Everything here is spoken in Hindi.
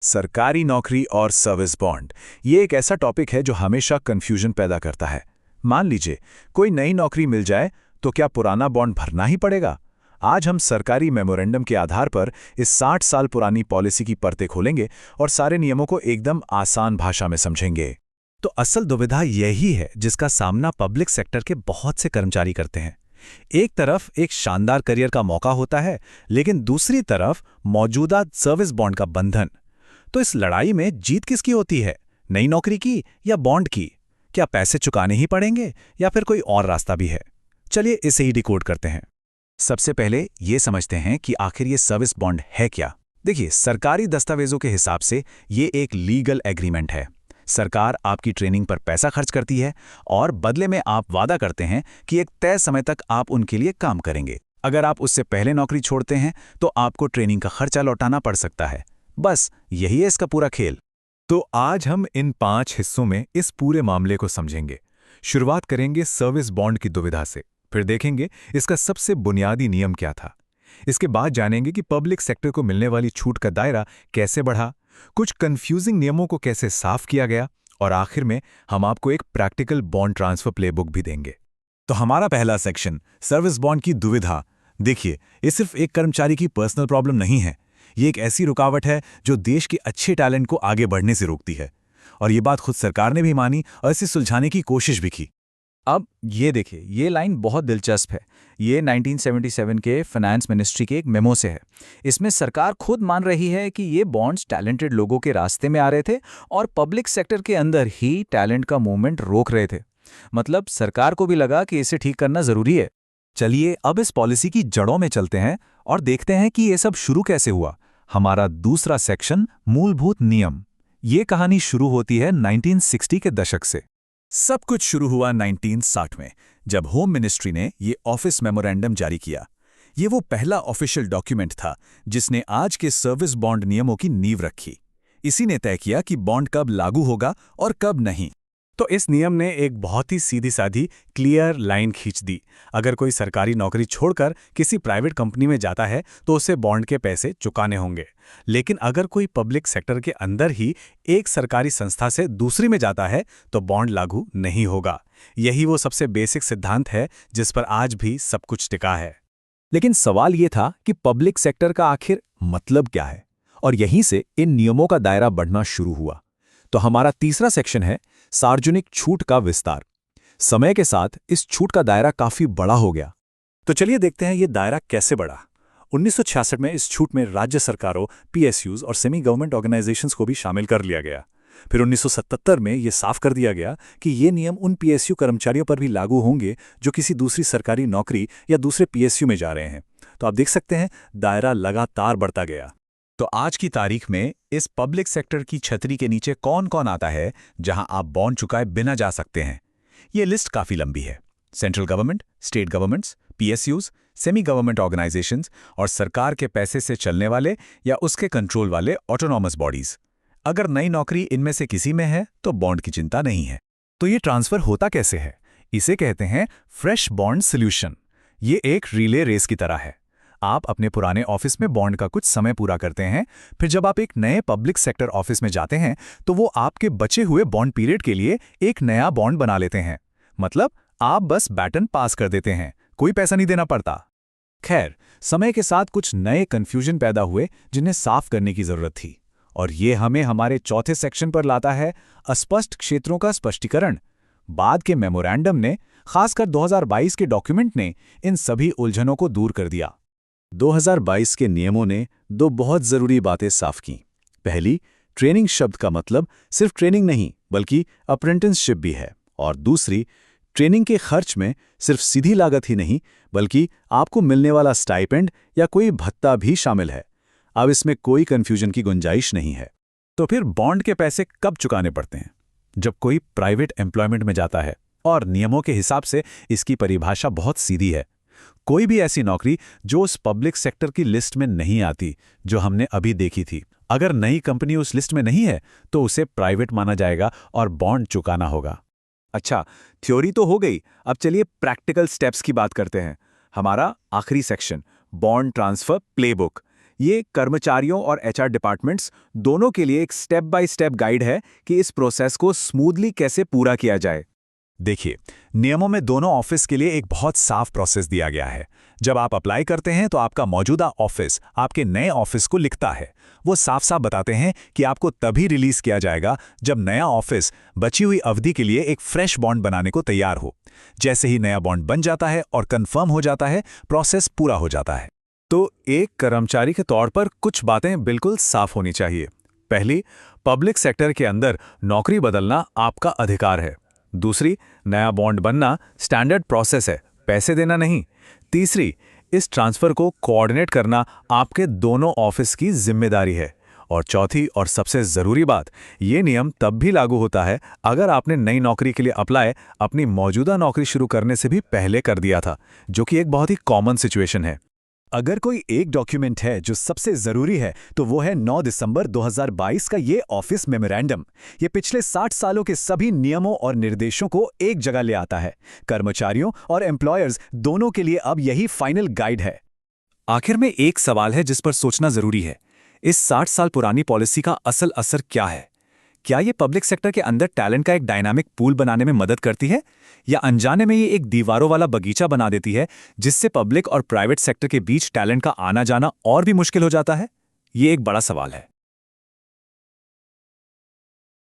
सरकारी नौकरी और सर्विस बॉन्ड ये एक ऐसा टॉपिक है जो हमेशा कंफ्यूजन पैदा करता है। मान लीजिए कोई नई नौकरी मिल जाए तो क्या पुराना बॉन्ड भरना ही पड़ेगा। आज हम सरकारी मेमोरेंडम के आधार पर इस 60 साल पुरानी पॉलिसी की परतें खोलेंगे और सारे नियमों को एकदम आसान भाषा में समझेंगे। तो असल दुविधा यही है जिसका सामना पब्लिक सेक्टर के बहुत से कर्मचारी करते हैं। एक तरफ एक शानदार करियर का मौका होता है, लेकिन दूसरी तरफ मौजूदा सर्विस बॉन्ड का बंधन। तो इस लड़ाई में जीत किसकी होती है, नई नौकरी की या बॉन्ड की? क्या पैसे चुकाने ही पड़ेंगे या फिर कोई और रास्ता भी है? चलिए इसे ही डिकोड करते हैं। सबसे पहले ये समझते हैं कि आखिर ये सर्विस बॉन्ड है क्या। देखिए, सरकारी दस्तावेजों के हिसाब से ये एक लीगल एग्रीमेंट है। सरकार आपकी ट्रेनिंग पर पैसा खर्च करती है और बदले में आप वादा करते हैं कि एक तय समय तक आप उनके लिए काम करेंगे। अगर आप उससे पहले नौकरी छोड़ते हैं तो आपको ट्रेनिंग का खर्चा लौटाना पड़ सकता है। बस यही है इसका पूरा खेल। तो आज हम इन 5 हिस्सों में इस पूरे मामले को समझेंगे। शुरुआत करेंगे सर्विस बॉन्ड की दुविधा से, फिर देखेंगे इसका सबसे बुनियादी नियम क्या था। इसके बाद जानेंगे कि पब्लिक सेक्टर को मिलने वाली छूट का दायरा कैसे बढ़ा, कुछ कंफ्यूजिंग नियमों को कैसे साफ किया गया, और आखिर में हम आपको एक प्रैक्टिकल बॉन्ड ट्रांसफर प्लेबुक भी देंगे। तो हमारा पहला सेक्शन, सर्विस बॉन्ड की दुविधा। देखिए, ये सिर्फ एक कर्मचारी की पर्सनल प्रॉब्लम नहीं है। ये एक ऐसी रुकावट है जो देश के अच्छे टैलेंट को आगे बढ़ने से रोकती है। और ये बात खुद सरकार ने भी मानी और इसे सुलझाने की कोशिश भी की। अब ये देखिए, ये लाइन बहुत दिलचस्प है। ये 1977 के फाइनेंस मिनिस्ट्री के एक मेमो से है। इसमें सरकार खुद मान रही है कि ये बॉन्ड्स टैलेंटेड लोगों के रास्ते में आ रहे थे और पब्लिक सेक्टर के अंदर ही टैलेंट का मूवमेंट रोक रहे थे। मतलब सरकार को भी लगा कि इसे ठीक करना जरूरी है। चलिए अब इस पॉलिसी की जड़ों में चलते हैं और देखते हैं कि ये सब शुरू कैसे हुआ। हमारा दूसरा सेक्शन, मूलभूत नियम। ये कहानी शुरू होती है 1960 के दशक से। सब कुछ शुरू हुआ 1960 में, जब होम मिनिस्ट्री ने ये ऑफिस मेमोरेंडम जारी किया। ये वो पहला ऑफिशियल डॉक्यूमेंट था जिसने आज के सर्विस बॉन्ड नियमों की नींव रखी। इसी ने तय किया कि बॉन्ड कब लागू होगा और कब नहीं। तो इस नियम ने एक बहुत ही सीधी साधी क्लियर लाइन खींच दी। अगर कोई सरकारी नौकरी छोड़कर किसी प्राइवेट कंपनी में जाता है तो उसे बॉन्ड के पैसे चुकाने होंगे। लेकिन अगर कोई पब्लिक सेक्टर के अंदर ही एक सरकारी संस्था से दूसरी में जाता है तो बॉन्ड लागू नहीं होगा। यही वो सबसे बेसिक सिद्धांत है जिस पर आज भी सब कुछ टिका है। लेकिन सवाल ये था कि पब्लिक सेक्टर का आखिर मतलब क्या है, और यहीं से इन नियमों का दायरा बढ़ना शुरू हुआ। तो हमारा तीसरा सेक्शन है सार्वजनिक छूट का विस्तार। समय के साथ इस छूट का दायरा काफी बड़ा हो गया। तो चलिए देखते हैं ये दायरा कैसे बढ़ा। 1966 में इस छूट में राज्य सरकारों, पीएसयूज और सेमी गवर्नमेंट ऑर्गेनाइजेशंस को भी शामिल कर लिया गया। फिर 1977 में ये साफ कर दिया गया कि ये नियम उन पीएसयू कर्मचारियों पर भी लागू होंगे जो किसी दूसरी सरकारी नौकरी या दूसरे पीएसयू में जा रहे हैं। तो आप देख सकते हैं दायरा लगातार बढ़ता गया। तो आज की तारीख में इस पब्लिक सेक्टर की छतरी के नीचे कौन कौन आता है जहां आप बॉन्ड चुकाए बिना जा सकते हैं? ये लिस्ट काफी लंबी है। Central government, state governments, PSUs, semi government organisations और सरकार के पैसे से चलने वाले या उसके कंट्रोल वाले ऑटोनॉमस बॉडीज। अगर नई नौकरी इनमें से किसी में है तो बॉन्ड की चिंता नहीं है। तो ये ट्रांसफर होता कैसे है? इसे कहते हैं फ्रेश बॉन्ड सोल्यूशन। ये एक रिले रेस की तरह है। आप अपने पुराने ऑफिस में बॉन्ड का कुछ समय पूरा करते हैं, फिर जब आप एक नए पब्लिक सेक्टर ऑफिस में जाते हैं तो वो आपके बचे हुए बॉन्ड पीरियड के लिए एक नया बॉन्ड बना लेते हैं। मतलब आप बस बैटन पास कर देते हैं, कोई पैसा नहीं देना पड़ता। खैर, समय के साथ कुछ नए कंफ्यूजन पैदा हुए जिन्हें साफ करने की जरूरत थी, और ये हमें हमारे चौथे सेक्शन पर लाता है, अस्पष्ट क्षेत्रों का स्पष्टीकरण। बाद के मेमोरेंडम ने, खासकर 2022 के डॉक्यूमेंट ने, इन सभी उलझनों को दूर कर दिया। 2022 के नियमों ने दो बहुत जरूरी बातें साफ की। पहली, ट्रेनिंग शब्द का मतलब सिर्फ ट्रेनिंग नहीं बल्कि अप्रेंटिसशिप भी है। और दूसरी, ट्रेनिंग के खर्च में सिर्फ सीधी लागत ही नहीं बल्कि आपको मिलने वाला स्टाइपेंड या कोई भत्ता भी शामिल है। अब इसमें कोई कंफ्यूजन की गुंजाइश नहीं है। तो फिर बॉन्ड के पैसे कब चुकाने पड़ते हैं? जब कोई प्राइवेट एम्प्लॉयमेंट में जाता है, और नियमों के हिसाब से इसकी परिभाषा बहुत सीधी है। कोई भी ऐसी नौकरी जो उस पब्लिक सेक्टर की लिस्ट में नहीं आती जो हमने अभी देखी थी, अगर नई कंपनी उस लिस्ट में नहीं है तो उसे प्राइवेट माना जाएगा और बॉन्ड चुकाना होगा। अच्छा, थ्योरी तो हो गई। अब चलिए प्रैक्टिकल स्टेप्स की बात करते हैं। हमारा आखिरी सेक्शन, बॉन्ड ट्रांसफर प्लेबुक। ये कर्मचारियों और एचआर डिपार्टमेंट्स दोनों के लिए एक स्टेप बाय स्टेप गाइड है कि इस प्रोसेस को स्मूथली कैसे पूरा किया जाए। देखिए, नियमों में दोनों ऑफिस के लिए एक बहुत साफ प्रोसेस दिया गया है। जब आप अप्लाई करते हैं तो आपका मौजूदा ऑफिस आपके नए ऑफिस को लिखता है। वो साफ साफ बताते हैं कि आपको तभी रिलीज किया जाएगा जब नया ऑफिस बची हुई अवधि के लिए एक फ्रेश बॉन्ड बनाने को तैयार हो। जैसे ही नया बॉन्ड बन जाता है और कंफर्म हो जाता है, प्रोसेस पूरा हो जाता है। तो एक कर्मचारी के तौर पर कुछ बातें बिल्कुल साफ होनी चाहिए। पहली, पब्लिक सेक्टर के अंदर नौकरी बदलना आपका अधिकार है। दूसरी, नया बॉन्ड बनना स्टैंडर्ड प्रोसेस है, पैसे देना नहीं। तीसरी, इस ट्रांसफर को कोऑर्डिनेट करना आपके दोनों ऑफिस की जिम्मेदारी है। और चौथी और सबसे ज़रूरी बात, ये नियम तब भी लागू होता है अगर आपने नई नौकरी के लिए अप्लाई अपनी मौजूदा नौकरी शुरू करने से भी पहले कर दिया था, जो कि एक बहुत ही कॉमन सिचुएशन है। अगर कोई एक डॉक्यूमेंट है जो सबसे जरूरी है तो वो है 9 दिसंबर 2022 का ये ऑफिस मेमोरेंडम। ये पिछले 60 सालों के सभी नियमों और निर्देशों को एक जगह ले आता है। कर्मचारियों और एम्प्लॉयर्स दोनों के लिए अब यही फाइनल गाइड है। आखिर में एक सवाल है जिस पर सोचना जरूरी है। इस 60 साल पुरानी पॉलिसी का असल असर क्या है? क्या ये पब्लिक सेक्टर के अंदर टैलेंट का एक डायनामिक पूल बनाने में मदद करती है, या अनजाने में ये एक दीवारों वाला बगीचा बना देती है जिससे पब्लिक और प्राइवेट सेक्टर के बीच टैलेंट का आना जाना और भी मुश्किल हो जाता है? ये एक बड़ा सवाल है।